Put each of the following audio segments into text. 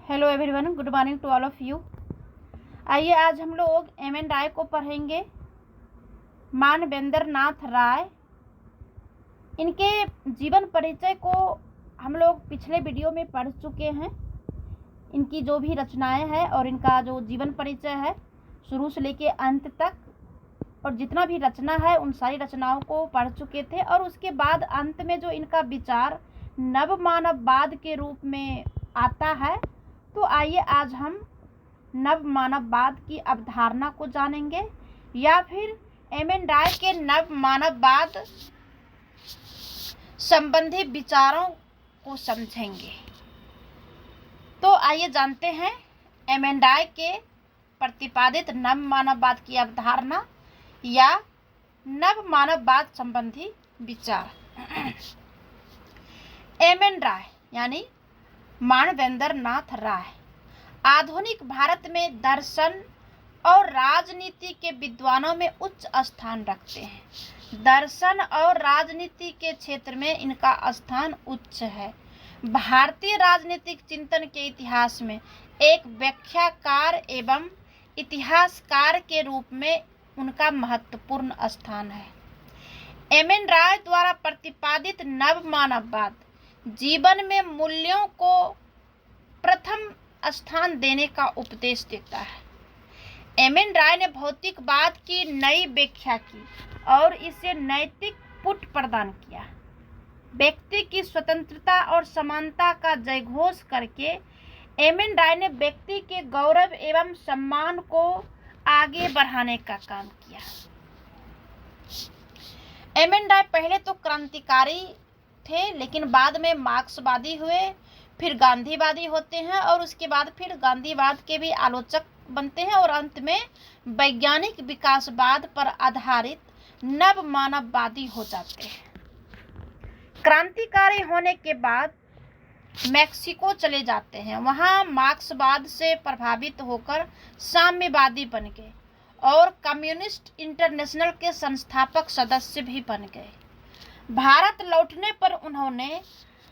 Hello everyone, good morning to all of you. आइए आज हम लोग एम.एन. राय को पढ़ेंगे। मानवेंद्र नाथ राय, इनके जीवन परिचय को हम लोग पिछले वीडियो में पढ़ चुके हैं। इनकी जो भी रचनाएं हैं और इनका जो जीवन परिचय है शुरू से लेके अंत तक, और जितना भी रचना है उन सारी रचनाओं को पढ़ चुके थे। और उसके बाद अंत में जो इनका विचार नव मानववाद के रूप में आता है, तो आइए आज हम नव मानववाद की अवधारणा को जानेंगे या फिर एम.एन. राय के नव मानववाद संबंधी विचारों को समझेंगे। तो आइए जानते हैं एम.एन. राय के प्रतिपादित नव मानववाद की अवधारणा या नव मानववाद संबंधी विचार। एम.एन. राय यानी मानवेंद्र नाथ राय आधुनिक भारत में दर्शन और राजनीति के विद्वानों में उच्च स्थान रखते हैं। दर्शन और राजनीति के क्षेत्र में इनका स्थान उच्च है। भारतीय राजनीतिक चिंतन के इतिहास में एक व्याख्याकार एवं इतिहासकार के रूप में उनका महत्वपूर्ण स्थान है। एम.एन. राय द्वारा प्रतिपादित नव मानववाद जीवन में मूल्यों को प्रथम स्थान देने का उपदेश देता है। एम.एन. राय ने भौतिकवाद की नई व्याख्या की और इसे नैतिक पुट प्रदान किया। व्यक्ति की स्वतंत्रता और समानता का जयघोष करके एम.एन. राय ने व्यक्ति के गौरव एवं सम्मान को आगे बढ़ाने का काम किया। एम.एन. राय पहले तो क्रांतिकारी थे, लेकिन बाद में मार्क्सवादी हुए, फिर गांधीवादी होते हैं और उसके बाद फिर गांधीवाद के भी आलोचक बनते हैं और अंत में वैज्ञानिक विकासवाद पर आधारित नव मानववादी हो जाते हैं। क्रांतिकारी होने के बाद मैक्सिको चले जाते हैं। वहाँ मार्क्सवाद से प्रभावित होकर साम्यवादी बन गए और कम्युनिस्ट इंटरनेशनल के संस्थापक सदस्य भी बन गए। भारत लौटने पर उन्होंने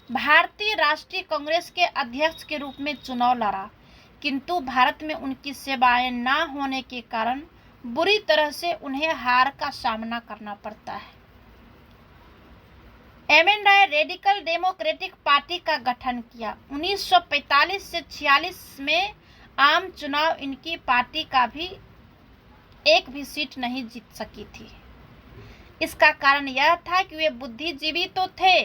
भारतीय राष्ट्रीय कांग्रेस के अध्यक्ष के रूप में चुनाव लड़ा, किंतु भारत में उनकी सेवाएं न होने के कारण बुरी तरह से उन्हें हार का सामना करना पड़ता है। एम.एन. राय रेडिकल डेमोक्रेटिक पार्टी का गठन किया। 1945 से 46 में आम चुनाव इनकी पार्टी का भी एक भी सीट नहीं जीत सकी थी। इसका कारण यह था कि वे बुद्धिजीवी तो थे,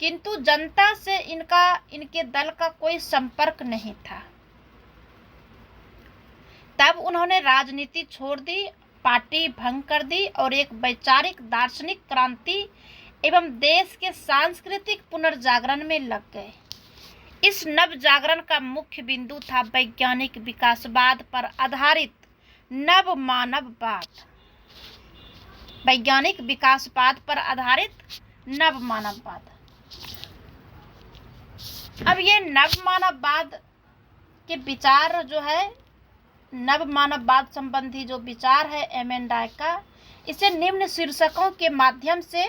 किंतु जनता से इनके दल का कोई संपर्क नहीं था। तब उन्होंने राजनीति छोड़ दी, पार्टी भंग कर दी और एक वैचारिक दार्शनिक क्रांति एवं देश के सांस्कृतिक पुनर्जागरण में लग गए। इस नव जागरण का मुख्य बिंदु था वैज्ञानिक विकासवाद पर आधारित नव मानववाद। वैज्ञानिक विकासवाद पर आधारित नव मानववाद। अब ये नव मानववाद के विचार जो है, नव मानववाद संबंधी जो विचार है एम.एन. राय का, इसे निम्न शीर्षकों के माध्यम से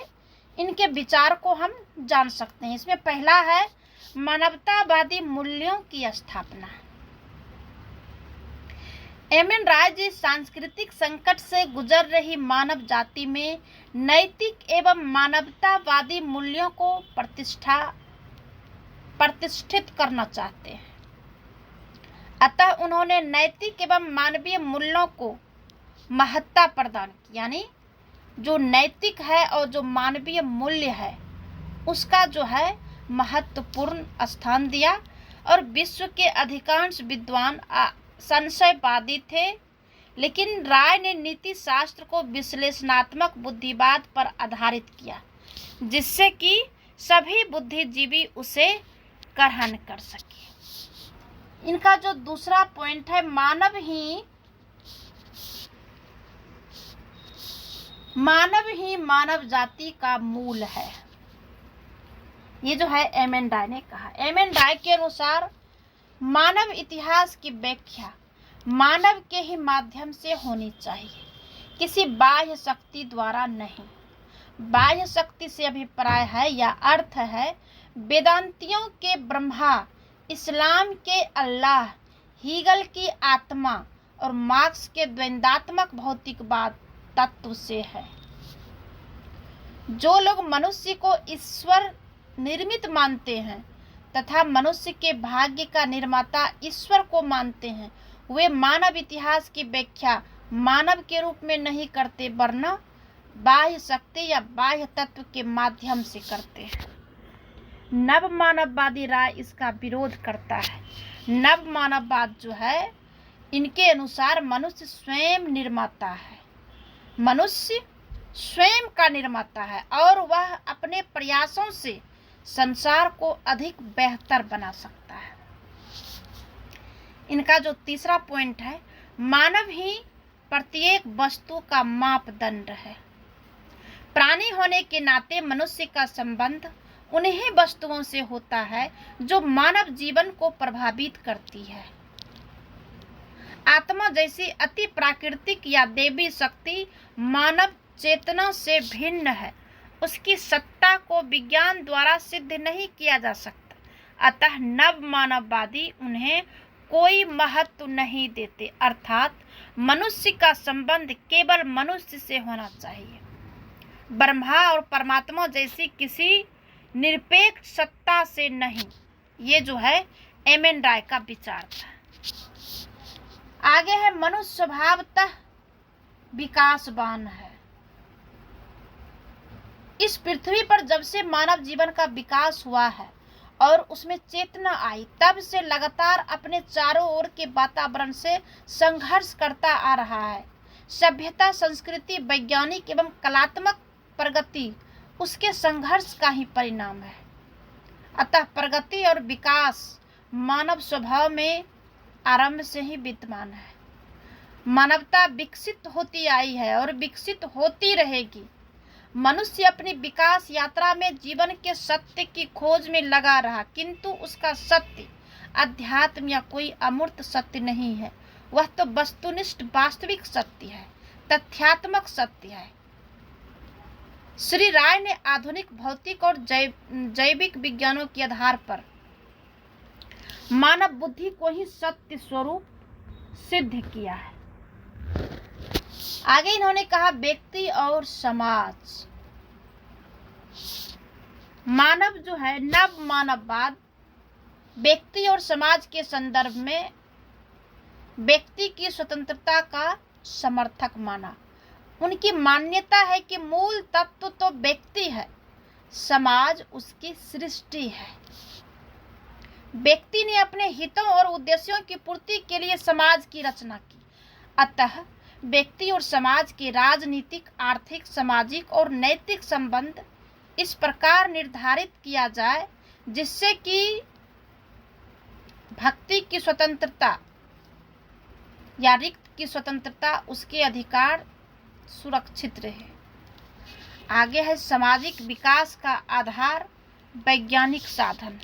इनके विचार को हम जान सकते हैं। इसमें पहला है मानवतावादी मूल्यों की स्थापना। एम.एन. राय जी सांस्कृतिक संकट से गुजर रही मानव जाति में नैतिक एवं मानवतावादी मूल्यों को प्रतिष्ठित करना चाहते हैं। अतः उन्होंने नैतिक एवं मानवीय मूल्यों को महत्ता प्रदान की, यानी जो नैतिक है और जो मानवीय मूल्य है उसका जो है महत्वपूर्ण स्थान दिया। और विश्व के अधिकांश विद्वान संशयवादी थे, लेकिन राय ने नीति शास्त्र को विश्लेषणात्मक बुद्धिवाद पर आधारित किया, जिससे कि सभी बुद्धिजीवी उसे ग्रहण कर सके। इनका जो दूसरा पॉइंट है, मानव ही मानव जाति का मूल है। ये जो है एम.एन. राय ने कहा। एम.एन. राय के अनुसार मानव इतिहास की व्याख्या मानव के ही माध्यम से होनी चाहिए, किसी बाह्य शक्ति द्वारा नहीं। बाह्य शक्ति से अभिप्राय है या अर्थ है वेदांतियों के ब्रह्मा इस्लाम के अल्लाह, हीगल की आत्मा और मार्क्स के द्वंद्वात्मक भौतिकवाद तत्व से है। जो लोग मनुष्य को ईश्वर निर्मित मानते हैं तथा मनुष्य के भाग्य का निर्माता ईश्वर को मानते हैं, वे मानव इतिहास की व्याख्या मानव के रूप में नहीं करते वरना बाह्य शक्ति या बाह्य तत्व के माध्यम से करते हैं। नव मानववादी राय इसका विरोध करता है। नव मानववाद जो है, इनके अनुसार मनुष्य स्वयं निर्माता है, मनुष्य स्वयं का निर्माता है और वह अपने प्रयासों से संसार को अधिक बेहतर बना सकता है। इनका जो तीसरा पॉइंट है, मानव ही प्रत्येक वस्तु का मापदंड है। प्राणी होने के नाते मनुष्य का संबंध उन्हीं वस्तुओं से होता है जो मानव जीवन को प्रभावित करती है। आत्मा जैसी अति प्राकृतिक या देवी शक्ति मानव चेतना से भिन्न है। उसकी सत्ता को विज्ञान द्वारा सिद्ध नहीं किया जा सकता, अतः नव मानववादी उन्हें कोई महत्व नहीं देते, अर्थात मनुष्य का संबंध केवल मनुष्य से होना चाहिए, ब्रह्मा और परमात्मा जैसी किसी निरपेक्ष सत्ता से नहीं। ये जो है एम.एन. राय का विचार था। आगे है, मनुष्य स्वभावतः विकासवान है। इस पृथ्वी पर जब से मानव जीवन का विकास हुआ है और उसमें चेतना आई, तब से लगातार अपने चारों ओर के वातावरण से संघर्ष करता आ रहा है। सभ्यता, संस्कृति, वैज्ञानिक एवं कलात्मक प्रगति उसके संघर्ष का ही परिणाम है। अतः प्रगति और विकास मानव स्वभाव में आरंभ से ही विद्यमान है। मानवता विकसित होती आई है और विकसित होती रहेगी। मनुष्य अपनी विकास यात्रा में जीवन के सत्य की खोज में लगा रहा, किंतु उसका सत्य अध्यात्म या कोई अमूर्त सत्य नहीं है, वह तो वस्तुनिष्ठ वास्तविक सत्य है, तथ्यात्मक सत्य है। श्री राय ने आधुनिक भौतिक और जैविक विज्ञानों के आधार पर मानव बुद्धि को ही सत्य स्वरूप सिद्ध किया है। आगे इन्होंने कहा, व्यक्ति और समाज। मानव जो है, नव मानववाद व्यक्ति और समाज के संदर्भ में व्यक्ति की स्वतंत्रता का समर्थक माना। उनकी मान्यता है कि मूल तत्व तो व्यक्ति है, समाज उसकी सृष्टि है। व्यक्ति ने अपने हितों और उद्देश्यों की पूर्ति के लिए समाज की रचना की, अतः व्यक्ति और समाज के राजनीतिक, आर्थिक, सामाजिक और नैतिक संबंध इस प्रकार निर्धारित किया जाए जिससे कि भक्ति की स्वतंत्रता या रिक्त की स्वतंत्रता, उसके अधिकार सुरक्षित रहे। आगे है, सामाजिक विकास का आधार वैज्ञानिक साधन।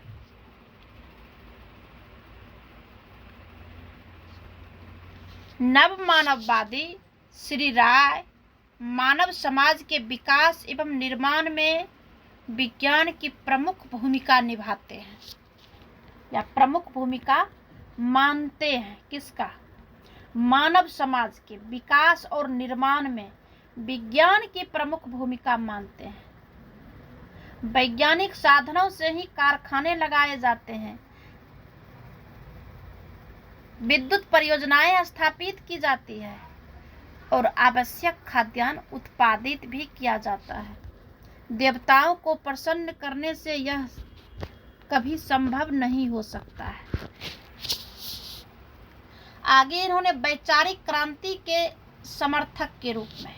नव मानववादी श्री राय मानव समाज के विकास एवं निर्माण में विज्ञान की प्रमुख भूमिका निभाते हैं या प्रमुख भूमिका मानते हैं। किसका? मानव समाज के विकास और निर्माण में विज्ञान की प्रमुख भूमिका मानते हैं। वैज्ञानिक साधनों से ही कारखाने लगाए जाते हैं, विद्युत परियोजनाएं स्थापित की जाती है और आवश्यक खाद्यान्न उत्पादित भी किया जाता है। देवताओं को प्रसन्न करने से यह कभी संभव नहीं हो सकता है। आगे इन्होंने वैचारिक क्रांति के समर्थक के रूप में,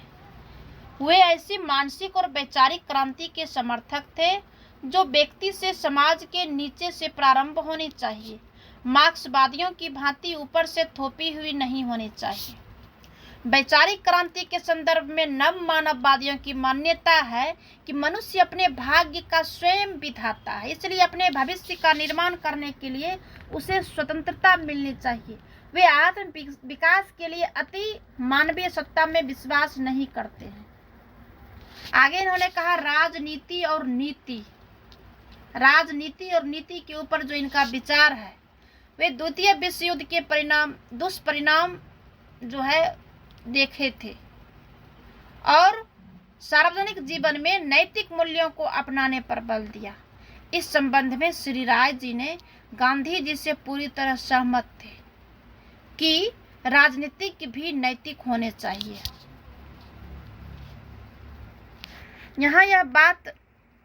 वे ऐसी मानसिक और वैचारिक क्रांति के समर्थक थे जो व्यक्ति से समाज के नीचे से प्रारंभ होनी चाहिए, मार्क्सवादियों की भांति ऊपर से थोपी हुई नहीं होनी चाहिए। वैचारिक क्रांति के संदर्भ में नव मानववादियों की मान्यता है कि मनुष्य अपने भाग्य का स्वयं विधाता है, इसलिए अपने भविष्य का निर्माण करने के लिए उसे स्वतंत्रता मिलनी चाहिए। वे आत्म विकास के लिए अति मानवीय सत्ता में विश्वास नहीं करते हैं। आगे इन्होंने कहा, राजनीति और नीति। राजनीति और नीति के ऊपर जो इनका विचार है, वे द्वितीय विश्व युद्ध के दुष्परिणाम जो है देखे थे और सार्वजनिक जीवन में नैतिक मूल्यों को अपनाने पर बल दिया। इस संबंध में श्री राय जी ने गांधी जी से पूरी तरह सहमत थे कि राजनीतिक भी नैतिक होने चाहिए। यहाँ यह बात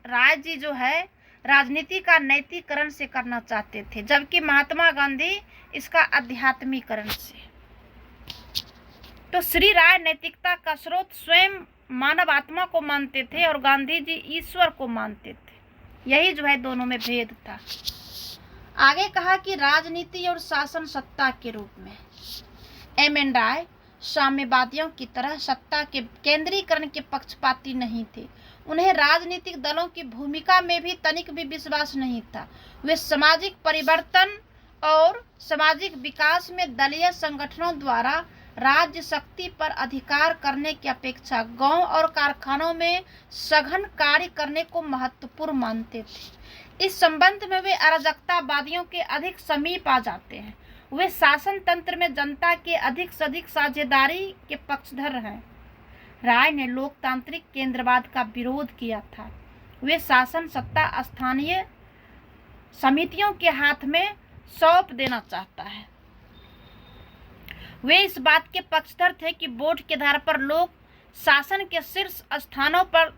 राय जी जो है राजनीति का नैतिकरण से करना चाहते थे, जबकि महात्मा गांधी इसका आध्यात्मिकरण से। तो श्री राय नैतिकता का स्रोत स्वयं मानव आत्मा को मानते थे और गांधी जी ईश्वर को मानते थे। यही जो है दोनों में भेद था। आगे कहा कि राजनीति और शासन सत्ता के रूप में एम.एन. राय साम्यवादियों की तरह सत्ता के केंद्रीकरण के पक्षपाती नहीं थे। उन्हें राजनीतिक दलों की भूमिका में भी तनिक भी विश्वास नहीं था। वे सामाजिक परिवर्तन और सामाजिक विकास में दलीय संगठनों द्वारा राज्य शक्ति पर अधिकार करने की अपेक्षा गांव और कारखानों में सघन कार्य करने को महत्वपूर्ण मानते थे। इस संबंध में वे अराजकतावादियों के अधिक समीप आ जाते हैं। वे शासन तंत्र में जनता के अधिक से अधिक साझेदारी के पक्षधर हैं। राय ने लोकतांत्रिक केंद्रवाद का विरोध किया था। वे शासन सत्ता स्थानीय समितियों के हाथ में सौंप देना चाहता है। वे इस बात के पक्षधर थे कि वोट के आधार पर लोग शासन के शीर्ष स्थानों पर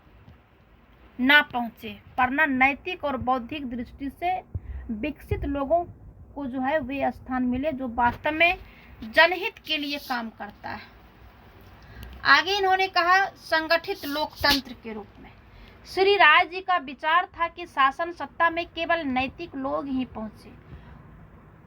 न पहुंचे, पर न नैतिक और बौद्धिक दृष्टि से विकसित लोगों को जो है वे स्थान मिले जो वास्तव में जनहित के लिए काम करता है। आगे इन्होंने कहा संगठित लोकतंत्र के रूप में श्री राय जी का विचार था कि शासन सत्ता में केवल नैतिक लोग ही पहुंचे।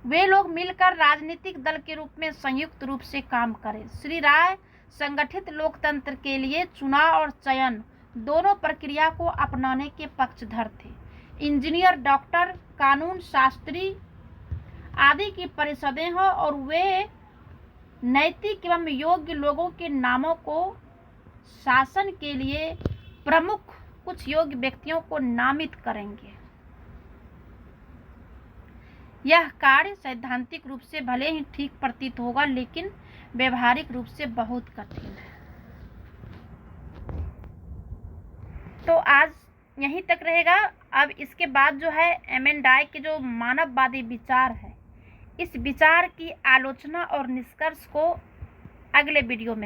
वे लोग मिलकर राजनीतिक दल के रूप में संयुक्त रूप से काम करें। श्री राय संगठित लोकतंत्र के लिए चुनाव और चयन दोनों प्रक्रिया को अपनाने के पक्षधर थे। इंजीनियर, डॉक्टर, कानून शास्त्री आदि की परिषदें हो और वे नैतिक एवं योग्य लोगों के नामों को शासन के लिए प्रमुख कुछ योग्य व्यक्तियों को नामित करेंगे। यह कार्य सैद्धांतिक रूप से भले ही ठीक प्रतीत होगा, लेकिन व्यवहारिक रूप से बहुत कठिन है। तो आज यहीं तक रहेगा। अब इसके बाद जो है एम.एन. राय के जो मानववादी विचार है, इस विचार की आलोचना और निष्कर्ष को अगले वीडियो में